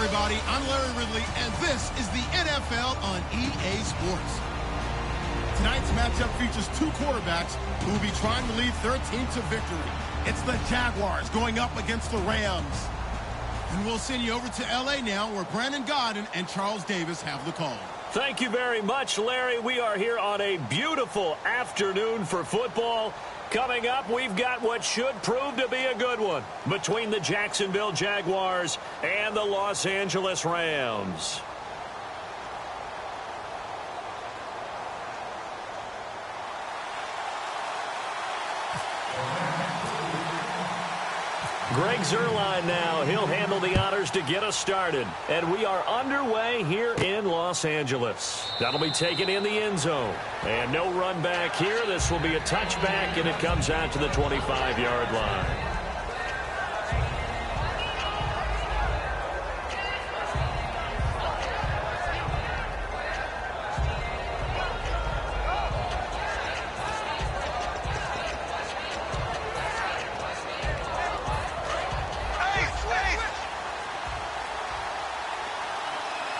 everybody. I'm Larry Ridley, and this is the NFL on EA Sports. Tonight's matchup features two quarterbacks who will be trying to lead their team to victory. It's the Jaguars going up against the Rams. And we'll send you over to L.A. now, where Brandon Godden and Charles Davis have the call. Thank you very much, Larry. We are here on a beautiful afternoon for football. Coming up, we've got what should prove to be a good one between the Jacksonville Jaguars and the Los Angeles Rams. Greg Zuerlein now. He'll handle the honors to get us started. And we are underway here in Los Angeles. That'll be taken in the end zone. And no run back here. This will be a touchback, and it comes out to the 25-yard line.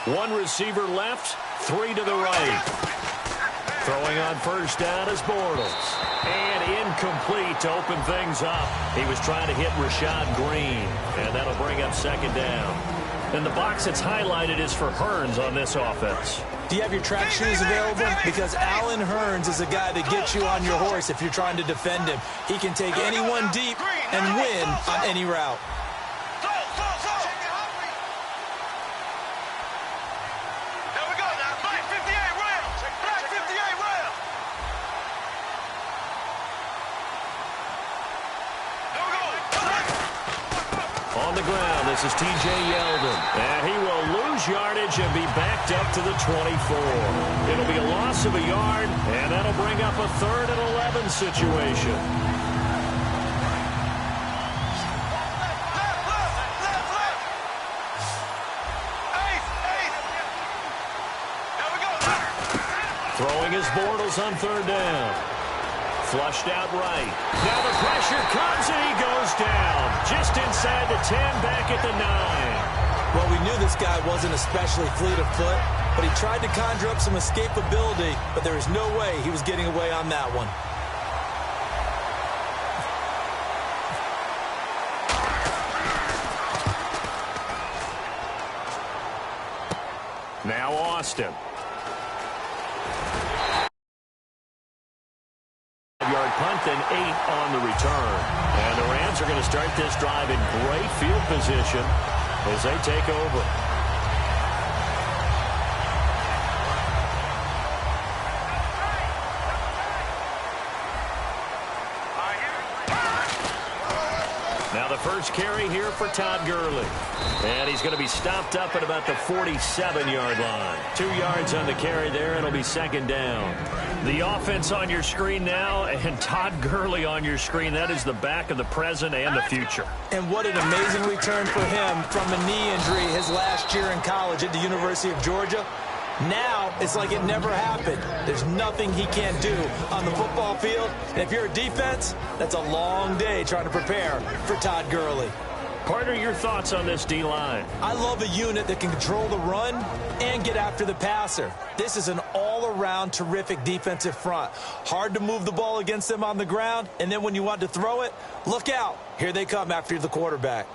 One receiver left, three to the right. Throwing on first down is Bortles. And incomplete to open things up. He was trying to hit Rashad Green, and that'll bring up second down. And the box that's highlighted is for Hearns on this offense. Do you have your track shoes available? Because Allen Hearns is a guy that gets you on your horse if you're trying to defend him. He can take anyone deep and win on any route. This is T.J. Yeldon, and he will lose yardage and be backed up to the 24. It'll be a loss of a yard, and that'll bring up a 3rd and 11 situation. Throwing his Bortles on 3rd down. Flushed out right. Now the pressure comes, and he goes down. Just inside the 10, back at the 9. Well, we knew this guy wasn't especially fleet of foot, but he tried to conjure up some escapability, but there was no way he was getting away on that one. Now Austin. Punt and 8 on the return. And the Rams are going to start this drive in great field position as they take over. Now the first carry here for Todd Gurley. And he's going to be stopped up at about the 47-yard line. 2 yards on the carry there. It'll be second down. The offense on your screen now, and Todd Gurley on your screen. That is the back of the present and the future. And what an amazing return for him from a knee injury his last year in college at the University of Georgia. Now, it's like it never happened. There's nothing he can't do on the football field. And if you're a defense, that's a long day trying to prepare for Todd Gurley. Partner, your thoughts on this D-line? I love a unit that can control the run and get after the passer. This is an all-around terrific defensive front. Hard to move the ball against them on the ground, and then when you want to throw it, look out. Here they come after the quarterback.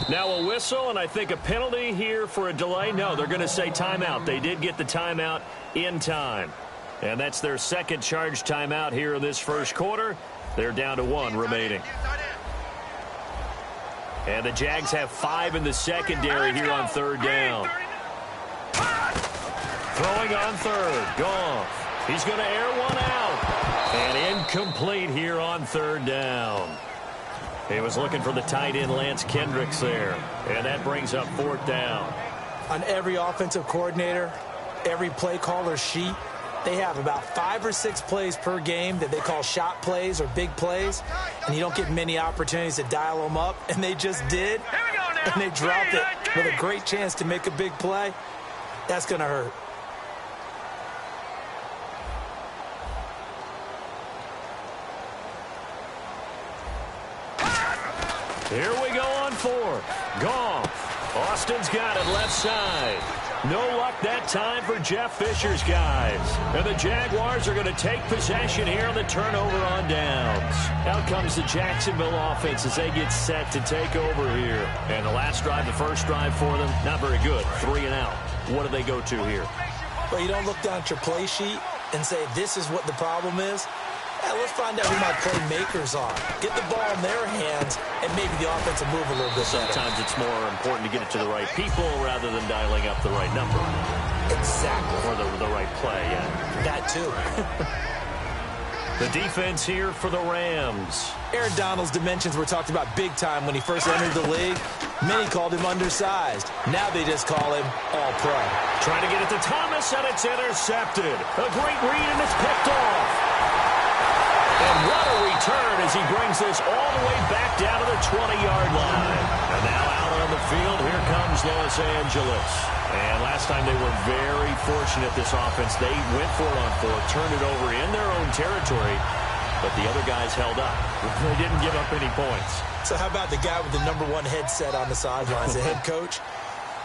Now a whistle, and I think a penalty here for a delay. No, they're going to say timeout. They did get the timeout in time. And that's their second charge timeout here in this first quarter. They're down to 1 remaining. And the Jags have 5 in the secondary here on 3rd down. Throwing on 3rd. Goff. He's going to air one out. And incomplete here on 3rd down. He was looking for the tight end, Lance Kendricks, there. And that brings up 4th down. On every offensive coordinator, every play caller sheet, they have about 5 or 6 plays per game that they call shot plays or big plays. And you don't get many opportunities to dial them up. And they just did. And they dropped it with a great chance to make a big play. That's going to hurt. Here we go on fourth. Goff. Austin's got it left side. No luck that time for Jeff Fisher's guys. And the Jaguars are going to take possession here on the turnover on downs. Out comes the Jacksonville offense as they get set to take over here. And the last drive, the first drive for them, not very good. 3 and out. What do they go to here? Well, you don't look down at your play sheet and say, this is what the problem is. Let's find out who my playmakers are. Get the ball in their hands, and maybe the offense will move a little bit better. Sometimes it's more important to get it to the right people rather than dialing up the right number. Exactly. Or the right play, yeah. That too. The defense here for the Rams. Aaron Donald's dimensions were talked about big time when he first entered the league. Many called him undersized. Now they just call him all-pro. Trying to get it to Thomas, and it's intercepted. A great read, and it's picked off. And what a return as he brings this all the way back down to the 20-yard line. And now out on the field, here comes Los Angeles. And last time they were very fortunate, this offense. They went for it on fourth, turned it over in their own territory, but the other guys held up. They didn't give up any points. So how about the guy with the number 1 headset on the sidelines, the head coach?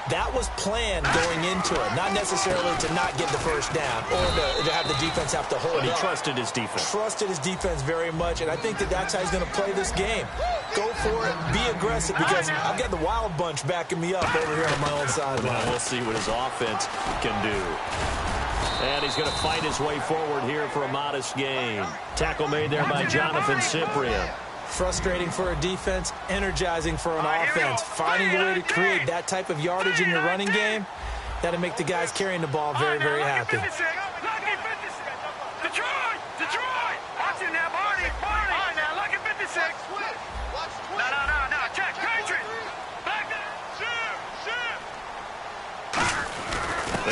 That was planned going into it, not necessarily to not get the first down or to have the defense have to hold up. But he trusted his defense. Trusted his defense very much, and I think that's how he's going to play this game. Go for it, be aggressive, because I've got the wild bunch backing me up over here on my own sideline. Well, we'll see what his offense can do. And he's going to fight his way forward here for a modest gain. Tackle made there by Jonathan Cyprien. Frustrating for a defense, energizing for an offense. Finding a way to create that type of yardage in your running game, that'll make the guys carrying the ball very, very happy. Detroit! Watch it now, Barney! All right, now, lucky 56. No, check, Patriot! Back there!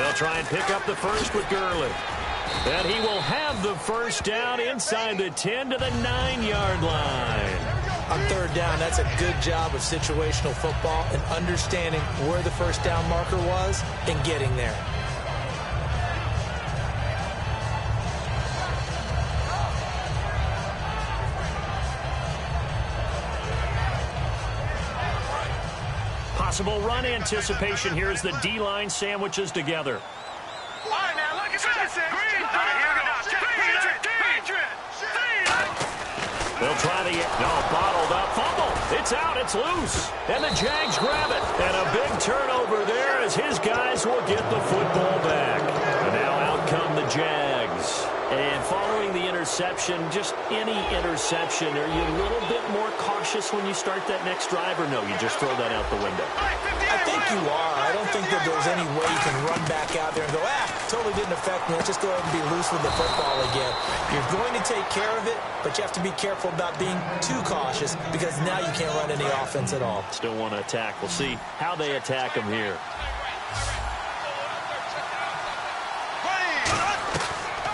They'll try and pick up the first with Gurley. And he will have the first down inside the 10 to the 9-yard line. On third down, that's a good job of situational football and understanding where the first down marker was and getting there. Possible run anticipation here as the D-line sandwiches together. All right, now, look at 56. Green, here we go. Patriot! They'll try to get, bottled up, fumble. It's out, it's loose. And the Jags grab it. And a big turnover there as his guys will get the football back. And now out come the Jags. And following the interception, just any interception, are you a little bit more cautious when you start that next drive, or no, you just throw that out the window? I think you are. I don't think that there's any way you can run back out there and go, totally didn't affect me. Let's just go ahead and be loose with the football again. You're going to take care of it, but you have to be careful about being too cautious because now you can't run any offense at all. Still want to attack. We'll see how they attack him here.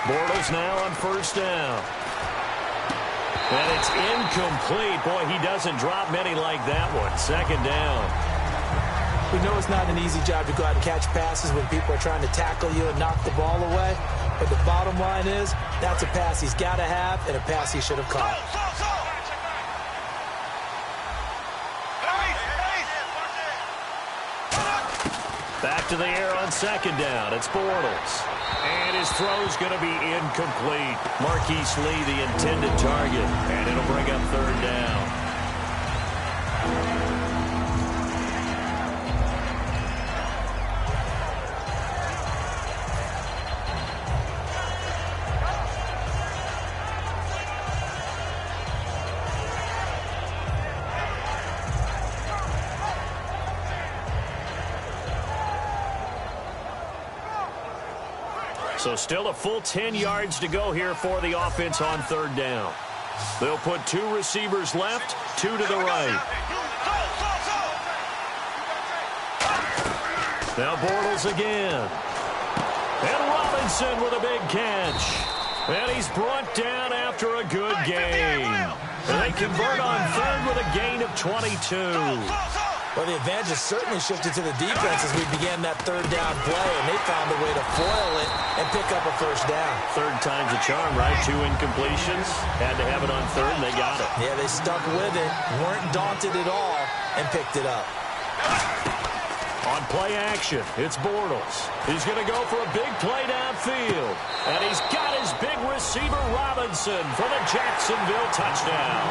Bortles now on first down. And it's incomplete. Boy, he doesn't drop many like that one. Second down. We know it's not an easy job to go out and catch passes when people are trying to tackle you and knock the ball away. But the bottom line is, that's a pass he's got to have and a pass he should have caught. Back to the air on second down. It's Bortles. And his throw's going to be incomplete. Marquise Lee, the intended target. And it'll bring up third down. So still a full 10 yards to go here for the offense on third down. They'll put 2 receivers left, 2 to the right. Now Bortles again. And Robinson with a big catch. And he's brought down after a good gain. And they convert on third with a gain of 22. Well, the advantage has certainly shifted to the defense as we began that third down play, and they found a way to foil it and pick up a first down. Third time's a charm, right? 2 incompletions. Had to have it on third, and they got it. Yeah, they stuck with it, weren't daunted at all, and picked it up. On play action, it's Bortles. He's going to go for a big play downfield. And he's got his big receiver, Robinson, for the Jacksonville touchdown.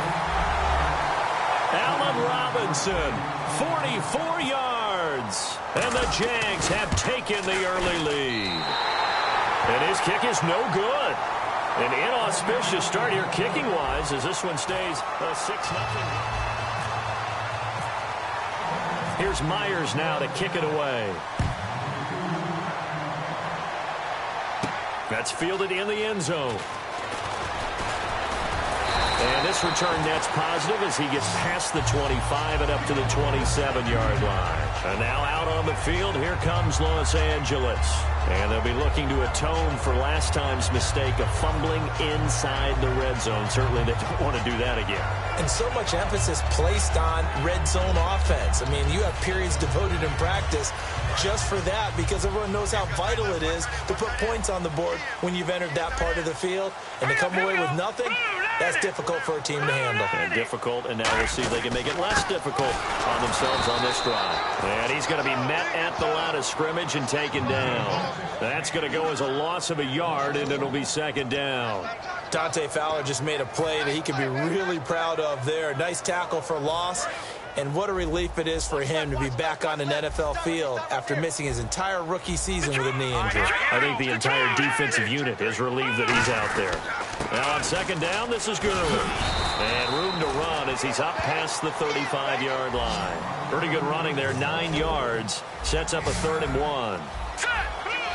Allen Robinson, 44 yards. And the Jags have taken the early lead. And his kick is no good. An inauspicious start here kicking-wise as this one stays 6-0. Here's Myers now to kick it away. That's fielded in the end zone. And this return net's positive as he gets past the 25 and up to the 27-yard line. And now out on the field, here comes Los Angeles. And they'll be looking to atone for last time's mistake of fumbling inside the red zone. Certainly they don't want to do that again. And so much emphasis placed on red zone offense. I mean, you have periods devoted in practice just for that because everyone knows how vital it is to put points on the board when you've entered that part of the field. And to come away with nothing, that's difficult for a team to handle. And difficult, and now we'll see if they can make it less difficult on themselves on this drive. And he's going to be met at the line of scrimmage and taken down. That's going to go as a loss of a yard, and it'll be second down. Dante Fowler just made a play that he can be really proud of there. Nice tackle for loss. And what a relief it is for him to be back on an NFL field after missing his entire rookie season with a knee injury. I think the entire defensive unit is relieved that he's out there. Now on second down, this is Gurley. And room to run as he's up past the 35-yard line. Pretty good running there, 9 yards. Sets up a 3rd and 1.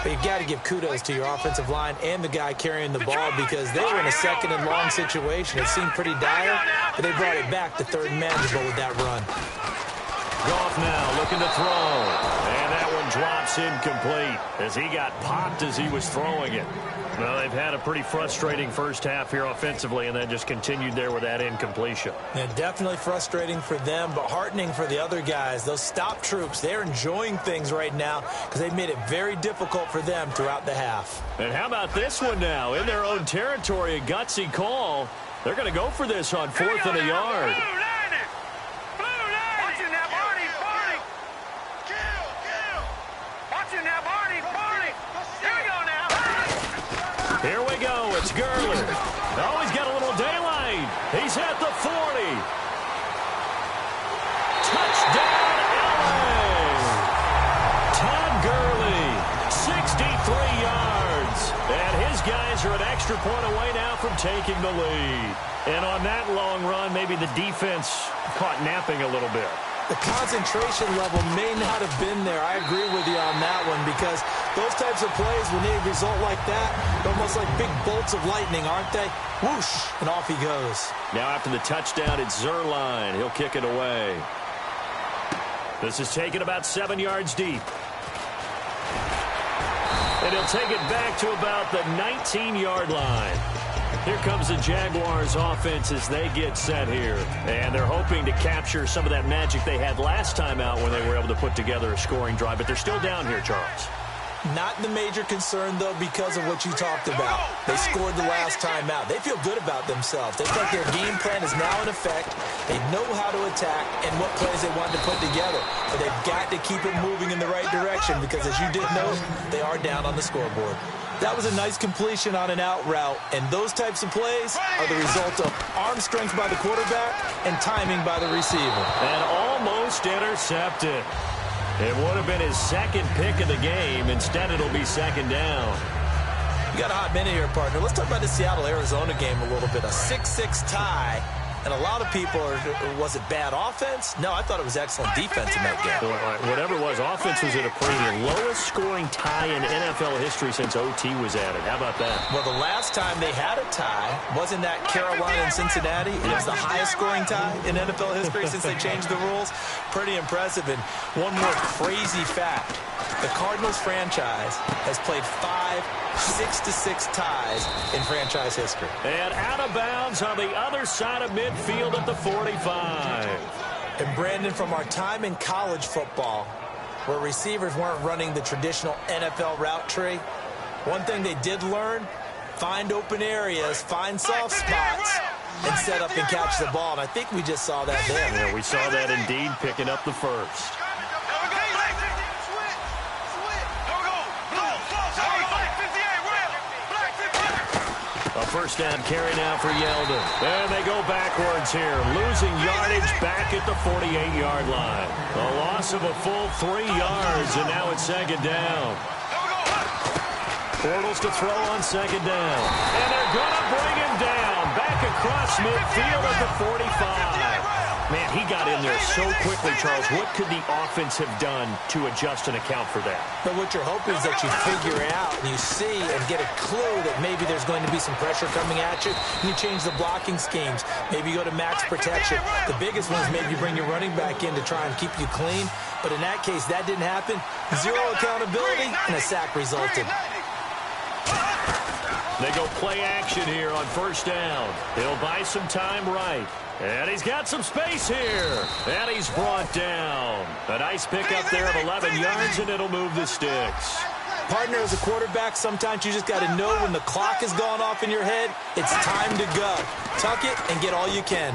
But you got to give kudos to your offensive line and the guy carrying the ball because they were in a 2nd and long situation. It seemed pretty dire, but they brought it back to 3rd and manageable with that run. Goff now looking to throw. And that one drops incomplete as he got popped as he was throwing it. Well, they've had a pretty frustrating first half here offensively and then just continued there with that incompletion. Yeah, definitely frustrating for them, but heartening for the other guys. Those stop troops, they're enjoying things right now because they've made it very difficult for them throughout the half. And how about this one now? In their own territory, a gutsy call. They're going to go for this on 4th and a yard. Here we go. It's Gurley. Oh, he's got a little daylight. He's at the 40. Touchdown, LA. Todd Gurley, 63 yards. And his guys are an extra point away now from taking the lead. And on that long run, maybe the defense caught napping a little bit. The concentration level may not have been there. I agree with you on that one because those types of plays, when they result like that, they're almost like big bolts of lightning, aren't they? Whoosh, and off he goes. Now after the touchdown, it's Zerline. He'll kick it away. This is taken about 7 yards deep. And he'll take it back to about the 19-yard line. Here comes the Jaguars offense as they get set here. And they're hoping to capture some of that magic they had last time out when they were able to put together a scoring drive. But they're still down here, Charles. Not the major concern, though, because of what you talked about. They scored the last time out. They feel good about themselves. They think their game plan is now in effect. They know how to attack and what plays they want to put together. But they've got to keep it moving in the right direction because, as you did note, they are down on the scoreboard. That was a nice completion on an out route, and those types of plays are the result of arm strength by the quarterback and timing by the receiver. And almost intercepted. It would have been his 2nd pick of the game. Instead, it'll be 2nd down. You got a hot minute here, partner. Let's talk about the Seattle-Arizona game a little bit. A 6-6 tie. And a lot of people was it bad offense? No, I thought it was excellent defense in that game. Whatever it was, offense was at a premium. Lowest scoring tie in NFL history since OT was added. How about that? Well, the last time they had a tie, wasn't that Carolina and Cincinnati? It was the highest scoring tie in NFL history since they changed the rules. Pretty impressive. And one more crazy fact. The Cardinals franchise has played 5 6-6 ties in franchise history. And out of bounds on the other side of midfield at the 45. And Brandon, from our time in college football, where receivers weren't running the traditional NFL route tree, one thing they did learn, find open areas, find soft spots, and set up and catch the ball. And I think we just saw that there. Yeah, we saw that indeed, picking up the first. A first down carry now for Yeldon. And they go backwards here, losing yardage back at the 48-yard line. A loss of a full 3 yards, and now it's second down. Bortles to throw on second down. And they're going to bring him down. Back across midfield at the 45. Man, he got in there so quickly, Charles. What could the offense have done to adjust and account for that? But what you're hoping is that you figure out and you see and get a clue that maybe there's going to be some pressure coming at you. You change the blocking schemes. Maybe you go to max protection. The biggest one is maybe you bring your running back in to try and keep you clean. But in that case, that didn't happen. Zero accountability, and a sack resulted. They go play action here on first down. He'll buy some time right. And he's got some space here. And he's brought down. A nice pickup there of 11 yards, and it'll move the sticks. Partner, as a quarterback, sometimes you just got to know when the clock has gone off in your head, it's time to go. Tuck it and get all you can.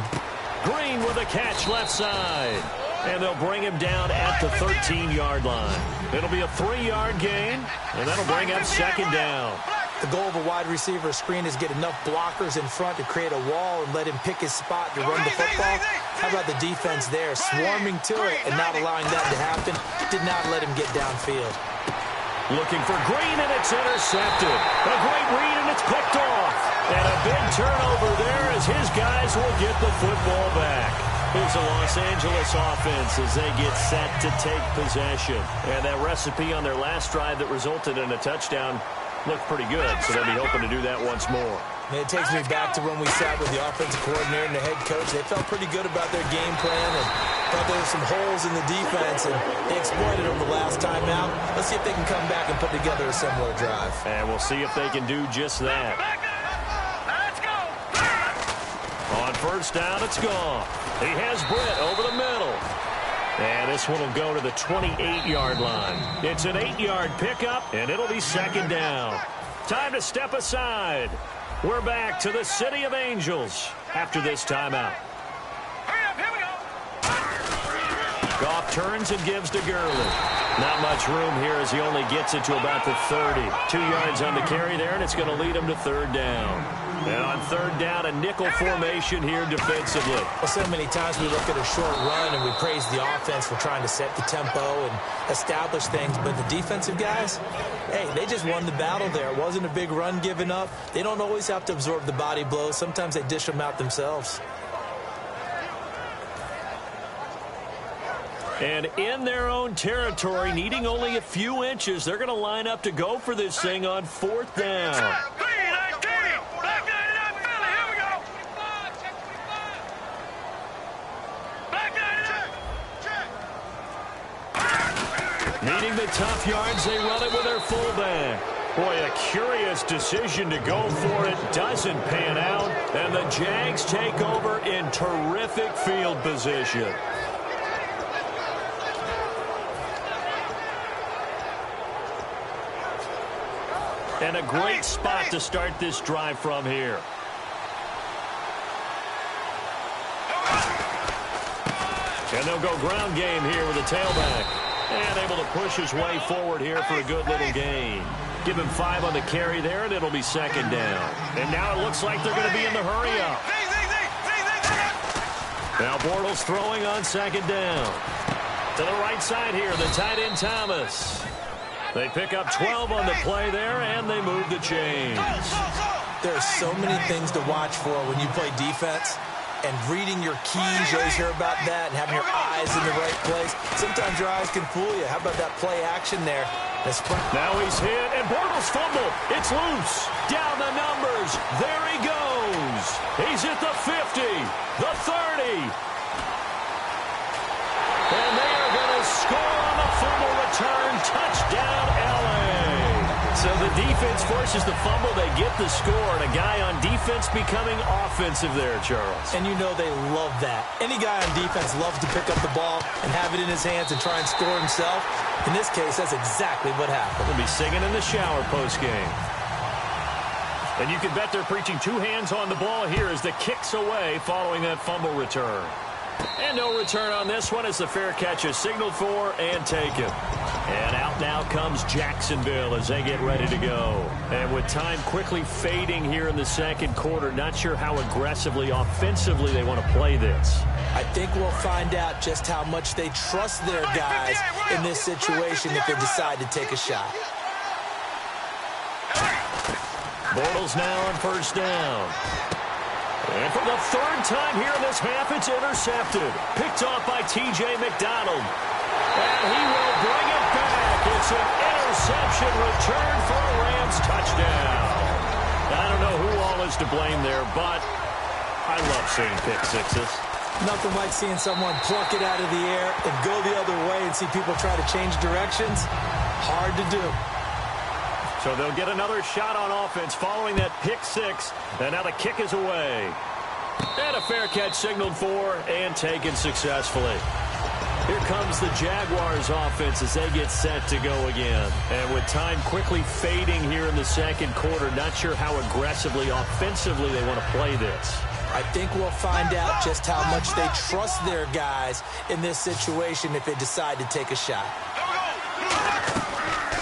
Green with a catch left side. And they'll bring him down at the 13-yard line. It'll be a 3-yard gain, and that'll bring up second down. The goal of a wide receiver screen is get enough blockers in front to create a wall and let him pick his spot to run the football. How about the defense there, swarming to it and not allowing that to happen? Did not let him get downfield. Looking for Green, and it's intercepted. A great read, and it's picked off. And a big turnover there as his guys will get the football back. Here's the Los Angeles offense as they get set to take possession. And that recipe on their last drive that resulted in a touchdown looked pretty good, so they'll be hoping to do that once more. And it takes me back to when we sat with the offensive coordinator and the head coach. They felt pretty good about their game plan and thought there were some holes in the defense, and they exploited them the last time out. Let's see if they can come back and put together a similar drive. And we'll see if they can do just that. On first down, it's gone. He has Britt over the middle. And this one will go to the 28-yard line. It's an 8-yard pickup, and it'll be second down. Time to step aside. We're back to the City of Angels after this timeout. Goff turns and gives to Gurley. Not much room here as he only gets it to about the 30. 2 yards on the carry there, and it's going to lead him to third down. And on third down, a nickel formation here defensively. Well, so many times we look at a short run and we praise the offense for trying to set the tempo and establish things. But the defensive guys, hey, they just won the battle there. It wasn't a big run given up. They don't always have to absorb the body blows. Sometimes they dish them out themselves. And in their own territory, needing only a few inches, they're going to line up to go for this thing on fourth down. Needing the tough yards, they run it with their fullback. Boy, a curious decision to go for it. Doesn't pan out. And the Jags take over in terrific field position. And a great spot to start this drive from here. And they'll go ground game here with a tailback. And able to push his way forward here for a good little gain. Give him 5 on the carry there, and it'll be second down. And now it looks like they're going to be in the hurry-up. Now Bortles throwing on second down. To the right side here, the tight end Thomas. They pick up 12 on the play there, and they move the chains. There are so many things to watch for when you play defense. And reading your keys, you always hear about that, and having your eyes in the right place. Sometimes your eyes can fool you. How about that play action there? Now he's hit, and Bortles fumble. It's loose. Down the numbers. There he goes. He's at the 50, the 30. And they are going to score on the fumble return. Touchdown, L.A. So the defense offense forces the fumble, they get the score, and a guy on defense becoming offensive there, Charles. And you know they love that. Any guy on defense loves to pick up the ball and have it in his hands and try and score himself. In this case, that's exactly what happened. They'll be singing in the shower post-game. And you can bet they're preaching two hands on the ball here as the kick's away following that fumble return. And no return on this one as the fair catch is signaled for and taken. And out now comes Jacksonville as they get ready to go. And with time quickly fading here in the second quarter, not sure how aggressively, offensively they want to play this. I think we'll find out just how much they trust their guys in this situation if they decide to take a shot. Bortles now on first down. And for the third time here in this half, it's intercepted. Picked off by T.J. McDonald. And he will bring it back. It's an interception return for a Rams touchdown. I don't know who all is to blame there, but I love seeing pick sixes. Nothing like seeing someone pluck it out of the air and go the other way and see people try to change directions. Hard to do. So they'll get another shot on offense following that pick six. And now the kick is away. And a fair catch signaled for and taken successfully. Here comes the Jaguars offense as they get set to go again. And with time quickly fading here in the second quarter, not sure how aggressively, offensively they want to play this. I think we'll find out just how much they trust their guys in this situation if they decide to take a shot.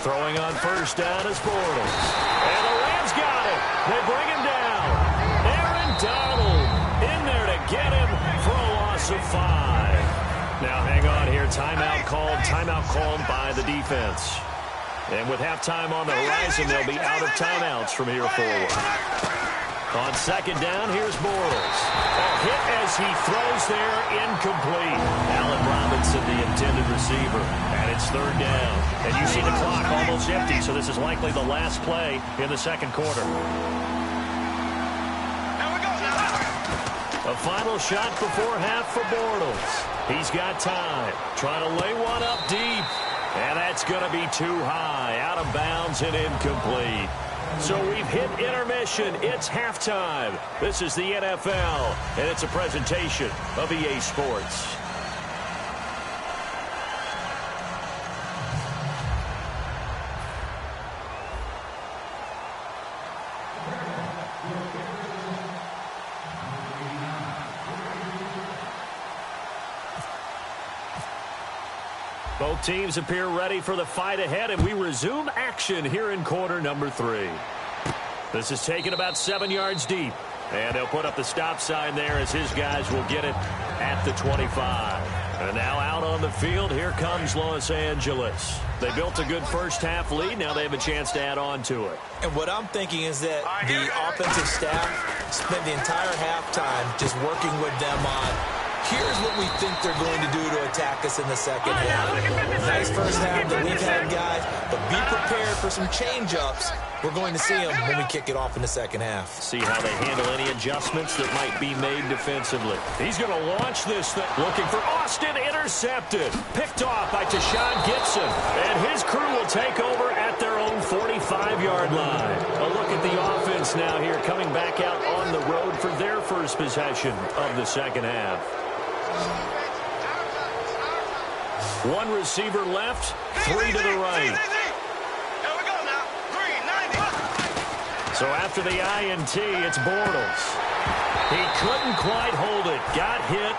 Throwing on first down is Bortles. And the Rams got it. They bring him down. Aaron Donald in there to get him for a loss of 5. Now hang on here. Timeout called by the defense. And with halftime on the horizon, they'll be out of timeouts from here forward. On second down, here's Bortles. A hit as he throws there, incomplete. Allen Robinson, the intended receiver. And it's third down. And you see the clock almost empty, so this is likely the last play in the second quarter. A final shot before half for Bortles. He's got time. Trying to lay one up deep. And that's going to be too high. Out of bounds and incomplete. So we've hit intermission. It's halftime. This is the NFL, and it's a presentation of EA Sports. Both teams appear ready for the fight ahead, and we resume action here in quarter number 3. This is taken about 7 yards deep, and they'll put up the stop sign there as his guys will get it at the 25. And now out on the field, here comes Los Angeles. They built a good first-half lead. Now they have a chance to add on to it. And what I'm thinking is that the offensive staff spent the entire halftime just working with them on here's what we think they're going to do to attack us in the second half. Nice first half that we've had, guys, but be prepared for some change-ups. We're going to see them when we kick it off in the second half. See how they handle any adjustments that might be made defensively. He's going to launch this thing. Looking for Austin, intercepted. Picked off by Tashawn Gibson. And his crew will take over at their own 45-yard line. A look at the offense now here, coming back out on the road for their first possession of the second half. One receiver left, 3 to the right. So after the INT, it's Bortles. He couldn't quite hold it. Got hit.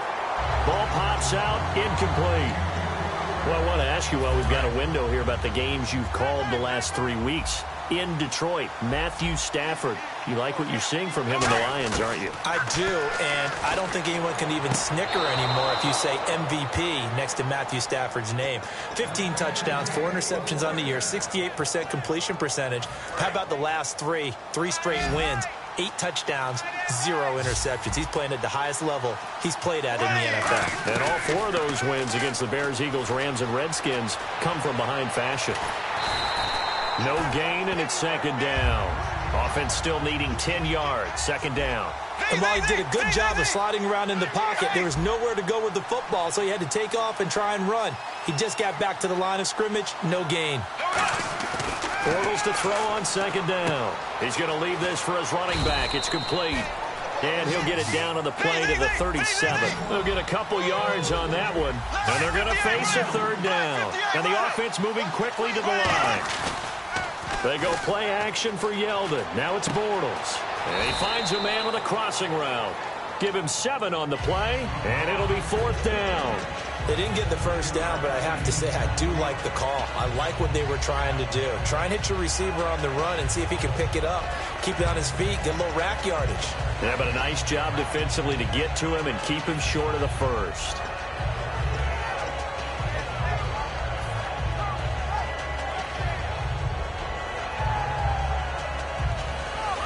Ball pops out, incomplete. Well, I want to ask you while we've got a window here about the games you've called the last 3 weeks. In Detroit, Matthew Stafford. You like what you're seeing from him in the Lions, aren't you? I do, and I don't think anyone can even snicker anymore if you say MVP next to Matthew Stafford's name. 15 touchdowns, 4 interceptions on the year, 68% completion percentage. How about the last 3 straight wins, 8 touchdowns, 0 interceptions. He's playing at the highest level he's played at in the NFL. And all 4 of those wins against the Bears, Eagles, Rams, and Redskins come from behind fashion. No gain, and it's second down. Offense still needing 10 yards, second down. And while he did a good job of sliding around in the pocket, there was nowhere to go with the football, so he had to take off and try and run. He just got back to the line of scrimmage, no gain. Bortles to throw on second down. He's going to leave this for his running back. It's complete. And he'll get it down on the play to the 37. They'll get a couple yards on that one. And they're going to face a third down. And the offense moving quickly to the line. They go play action for Yeldon. Now it's Bortles. And he finds a man on the crossing route. Give him 7 on the play, and it'll be 4th down. They didn't get the first down, but I have to say I do like the call. I like what they were trying to do. Try and hit your receiver on the run and see if he can pick it up. Keep it on his feet, get a little rack yardage. Yeah, but a nice job defensively to get to him and keep him short of the first.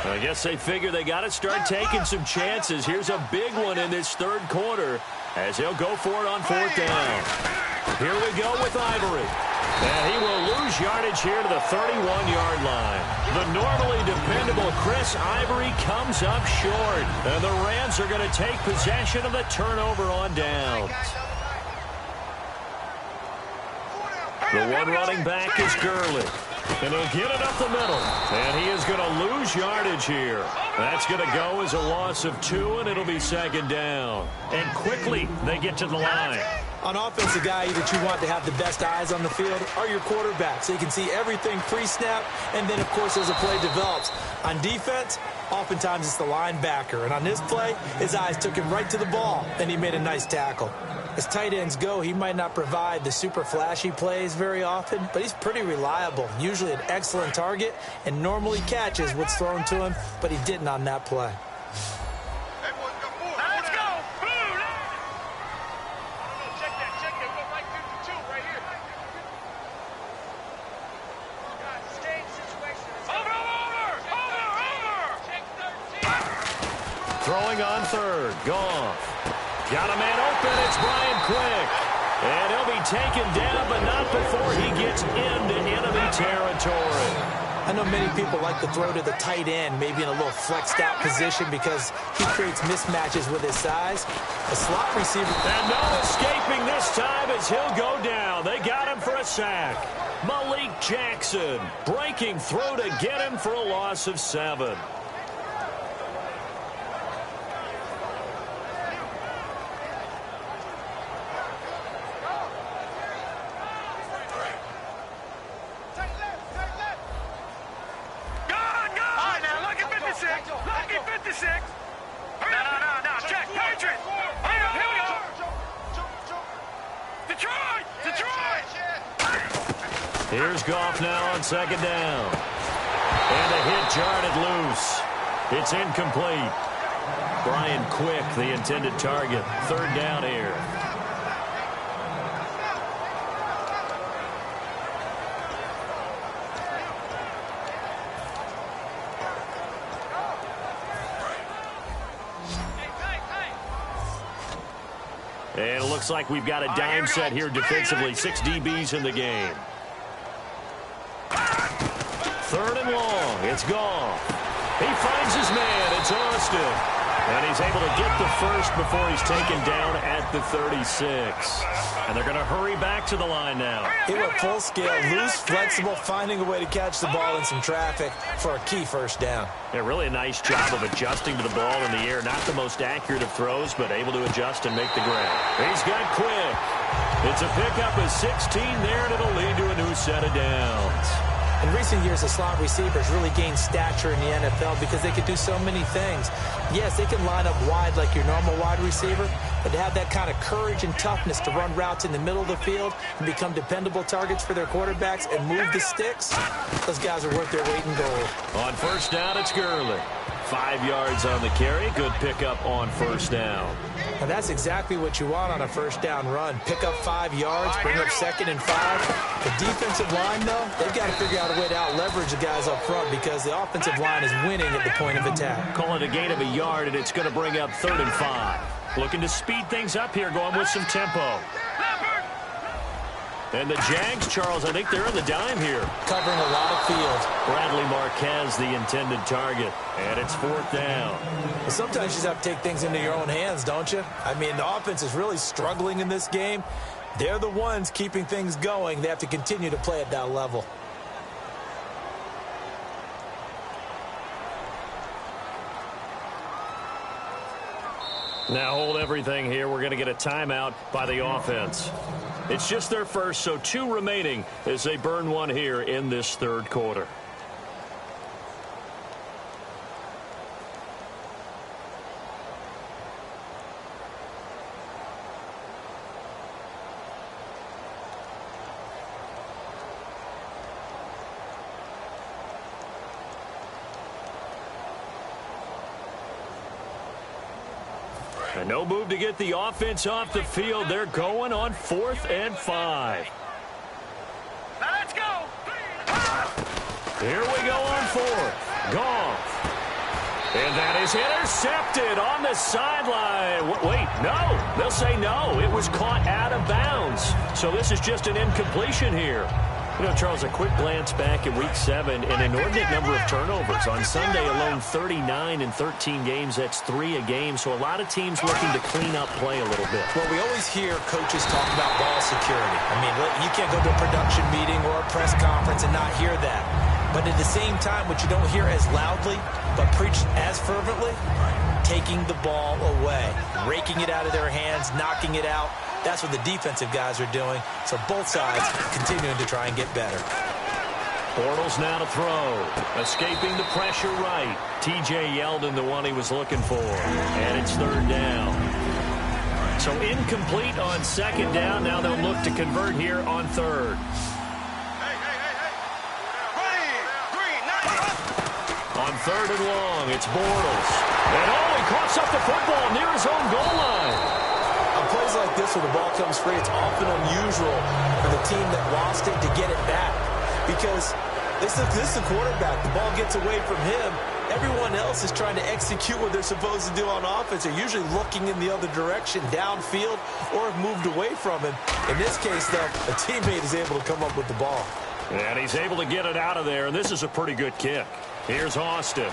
I guess they figure they got to start taking some chances. Here's a big one in this third quarter as he'll go for it on 4th down. Here we go with Ivory. And he will lose yardage here to the 31-yard line. The normally dependable Chris Ivory comes up short. And the Rams are going to take possession of the turnover on downs. The one running back is Gurley. And he'll get it up the middle. And he is going to lose yardage here. That's going to go as a loss of 2, and it'll be 2nd down. And quickly, they get to the line. On offense, the guy that you want to have the best eyes on the field are your quarterbacks. So you can see everything pre-snap, and then, of course, as the play develops. On defense, oftentimes it's the linebacker. And on this play, his eyes took him right to the ball, and he made a nice tackle. As tight ends go, he might not provide the super flashy plays very often, but he's pretty reliable, usually an excellent target, and normally catches what's thrown to him, but he didn't on that play. Let's go! Check that. We're right through the 2 right here. Stage situation. Over! Check 13. Throwing on 3rd. Goff. Got a man open. It's Brian Quick. And he'll be taken down, but not before he gets into enemy territory. I know many people like to throw to the tight end, maybe in a little flexed out position because he creates mismatches with his size. A slot receiver. And no escaping this time as he'll go down. They got him for a sack. Malik Jackson breaking through to get him for a loss of 7. Here's Goff now on 2nd down. And a hit jarred loose. It's incomplete. Brian Quick, the intended target. 3rd down here. And it looks like we've got a dime set here defensively. 6 DBs in the game. 3rd and long. It's Goff. He finds his man. It's Austin. And he's able to get the first before he's taken down at the 36. And they're going to hurry back to the line now. He went full scale, loose, flexible, finding a way to catch the ball in some traffic for a key 1st down. Yeah, really a nice job of adjusting to the ball in the air. Not the most accurate of throws, but able to adjust and make the grab. He's got Quick. It's a pickup of 16 there, and it'll lead to a new set of downs. In recent years, the slot receivers really gained stature in the NFL because they could do so many things. Yes, they can line up wide like your normal wide receiver, but to have that kind of courage and toughness to run routes in the middle of the field and become dependable targets for their quarterbacks and move the sticks, those guys are worth their weight in gold. On 1st down, it's Gurley. 5 yards on the carry. Good pickup on 1st down. And that's exactly what you want on a 1st down run. Pick up 5 yards, bring up 2nd and 5. The defensive line, though, they've got to figure out a way to out-leverage the guys up front because the offensive line is winning at the point of attack. Call it a gain of a yard, and it's going to bring up 3rd and 5. Looking to speed things up here, going with some tempo. And the Jags, Charles, I think they're in the dime here. Covering a lot of field. Bradley Marquez, the intended target. And it's 4th down. Well, sometimes you just have to take things into your own hands, don't you? I mean, the offense is really struggling in this game. They're the ones keeping things going. They have to continue to play at that level. Now hold everything here. We're going to get a timeout by the offense. It's just their first, so 2 remaining as they burn one here in this third quarter. And no move to get the offense off the field. They're going on 4th and 5. Now let's go. Here we go on 4th. Goff. And that is intercepted on the sideline. Wait, no. They'll say no. It was caught out of bounds. So this is just an incompletion here. You know, Charles, a quick glance back at Week 7, an inordinate number of turnovers. On Sunday alone, 39 in 13 games. That's 3 a game. So a lot of teams looking to clean up play a little bit. Well, we always hear coaches talk about ball security. I mean, you can't go to a production meeting or a press conference and not hear that. But at the same time, what you don't hear as loudly, but preached as fervently, taking the ball away, raking it out of their hands, knocking it out. That's what the defensive guys are doing. So both sides continuing to try and get better. Bortles now to throw. Escaping the pressure right. T.J. Yeldon, the one he was looking for. And it's 3rd down. So incomplete on 2nd down. Now they'll look to convert here on 3rd. On 3rd and long, it's Bortles. And he coughs up the football near his own goal line. On plays like this where the ball comes free, it's often unusual for the team that lost it to get it back. Because this is the quarterback. The ball gets away from him. Everyone else is trying to execute what they're supposed to do on offense. They're usually looking in the other direction, downfield, or have moved away from him. In this case, though, a teammate is able to come up with the ball. And he's able to get it out of there, and this is a pretty good kick. Here's Austin.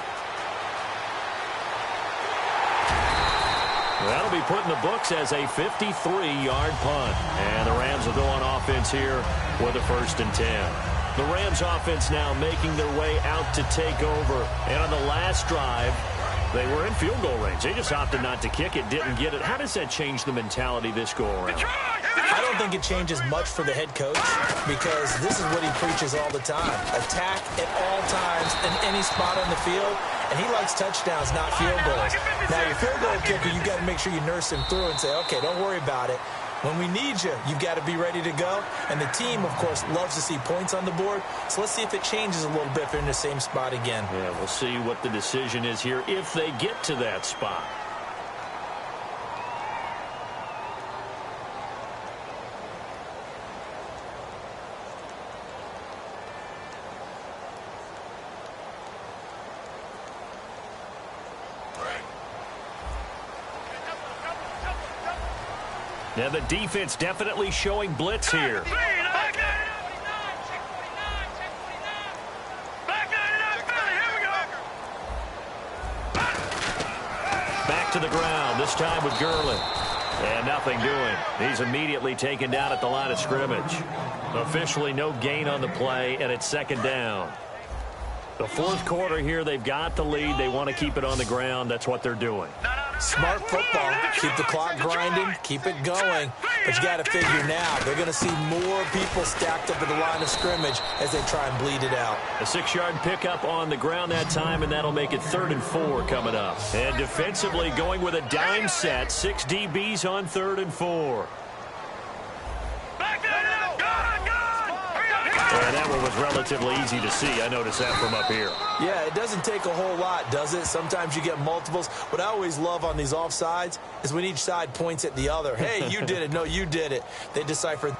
That'll be put in the books as a 53-yard punt. And the Rams will go on offense here with a 1st and 10. The Rams offense now making their way out to take over. And on the last drive, they were in field goal range. They just opted not to kick it, didn't get it. How does that change the mentality this go around? I don't think it changes much for the head coach because this is what he preaches all the time. Attack at all times in any spot on the field. And he likes touchdowns, not field goals. Now, your field goal kicker, you've got to make sure you nurse him through and say, okay, don't worry about it. When we need you, you've got to be ready to go. And the team, of course, loves to see points on the board. So let's see if it changes a little bit if they're in the same spot again. Yeah, we'll see what the decision is here if they get to that spot. Now the defense definitely showing blitz here. Back to the ground, this time with Gurley. And nothing doing. He's immediately taken down at the line of scrimmage. Officially no gain on the play, and it's 2nd down. The 4th quarter here, they've got the lead. They want to keep it on the ground. That's what they're doing. Smart football. Keep the clock grinding. Keep it going. But you got to figure now, they're going to see more people stacked up at the line of scrimmage as they try and bleed it out. A 6-yard pickup on the ground that time, and that'll make it 3rd and 4 coming up. And defensively going with a dime set. 6 DBs on 3rd and 4. And that one was relatively easy to see. I noticed that from up here. Yeah, it doesn't take a whole lot, does it? Sometimes you get multiples. What I always love on these offsides is when each side points at the other. Hey, you did it. No, you did it. They decipher.